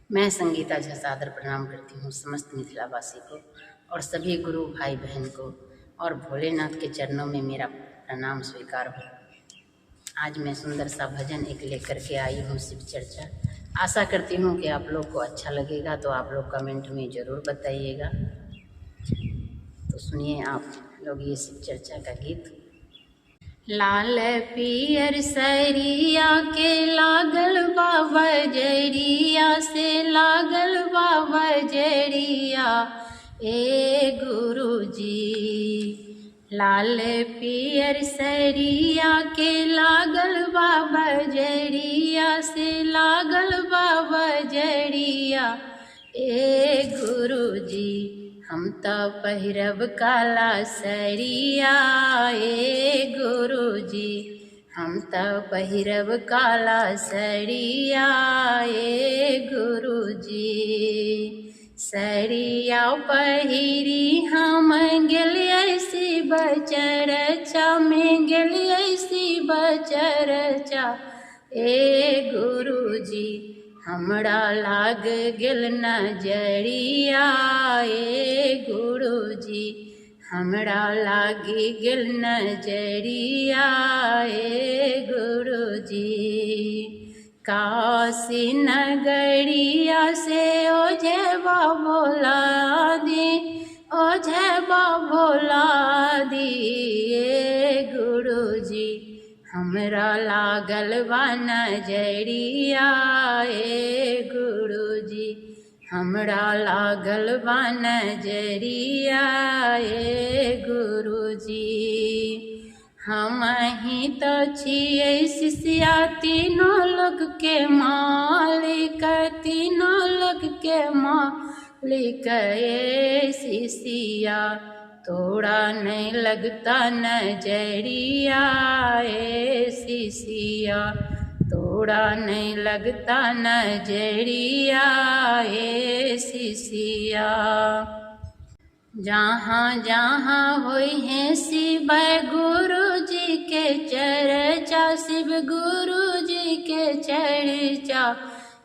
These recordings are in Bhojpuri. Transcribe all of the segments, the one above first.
मैं संगीता झा सादर प्रणाम करती हूँ समस्त मिथिलावासी को और सभी गुरु भाई बहन को, और भोलेनाथ के चरणों में मेरा प्रणाम स्वीकार हो। आज मैं सुंदर सा भजन एक लेकर के आई हूँ, शिव चर्चा। आशा करती हूँ कि आप लोग को अच्छा लगेगा, तो आप लोग कमेंट में ज़रूर बताइएगा। तो सुनिए आप लोग ये शिव चर्चा का गीत। लाल पियर सरिया के लागल बाबा जरिया से लागल बाबा जरिया ए गुरुजी। लाल पियर सरिया के लागल बाबा जरिया से लागल बाबा जरिया ए गुरुजी। हम तो पहिरब काला सरिया ए गुरुजी। हम तो पहिरब काला सरिया ए गुरुजी। सरिया पहिरी हम गेलियै शिव चर्चा में, गेलियै शिव चर्चा ए गुरुजी। हमरा लाग गेल नजरिया ए गुरुजी। हमरा लागी गेल नजरिया ए गुरुजी। काशी नगरिया से ओझेबा भोला दी, ओझेबा भोला दी ए गुरुजी। हमरा लागल बा नजरिया ए गुरुजी। हमरा लागल बा नजरिया ए गुरुजी। हम ही तो छियै शिष्या तीनों लोक के मालिक, तीनों लोक के मालिक ए शिष्या। तोड़ा नहीं लगता नजरिया ए शिष्या। तोड़ा नहीं लगता नजरिया ए शिष्या। जहाँ जहाँ होई है शिव गुरु जी के चर्चा, शिव गुरु जी के चर्चा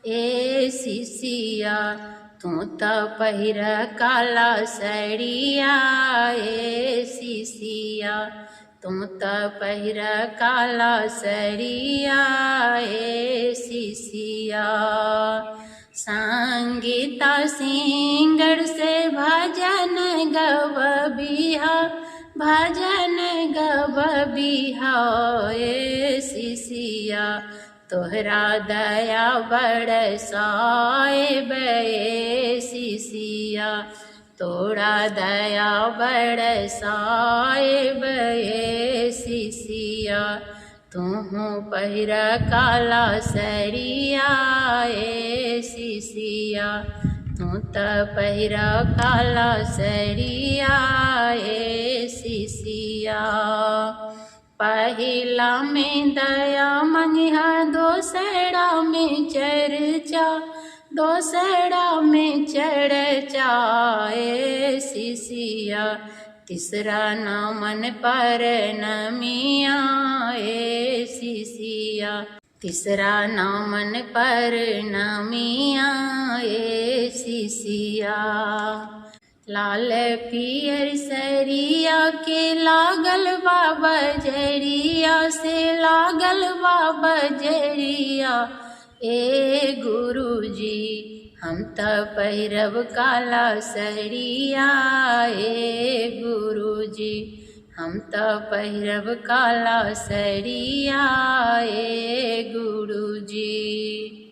ए शिष्या। तू तो पहिर काला सरिया ए शिष्या। तू तो पहिर काला सरिया ए शिष्या। संगीता सिंगर से भजन गवबिहा, भजन गवबिहा ए शिष्या। तोहरा दया बरसाए बे शिष्या। तोरा दया बरसाए बे शिष्या। तूहू पहिर काला सरिया ए शिष्या। तू तो पहिर काला सरिया ए शिष्या। पहिला में दया मंगिहा, दोसरा में चर्चा, दोसरा में चर्चा ए शिष्या। तीसरा नामन पर नमिया ए शिष्या। तीसरा नामन पर नमिया ए शिष्या। लाल पियर सरिया के लागल बाबा जरिया से लागल बाबा जरिया ए गुरुजी। हम तो पहिरब काला सरिया ए गुरुजी। हम तो पहिरब काला सरिया ए गुरुजी।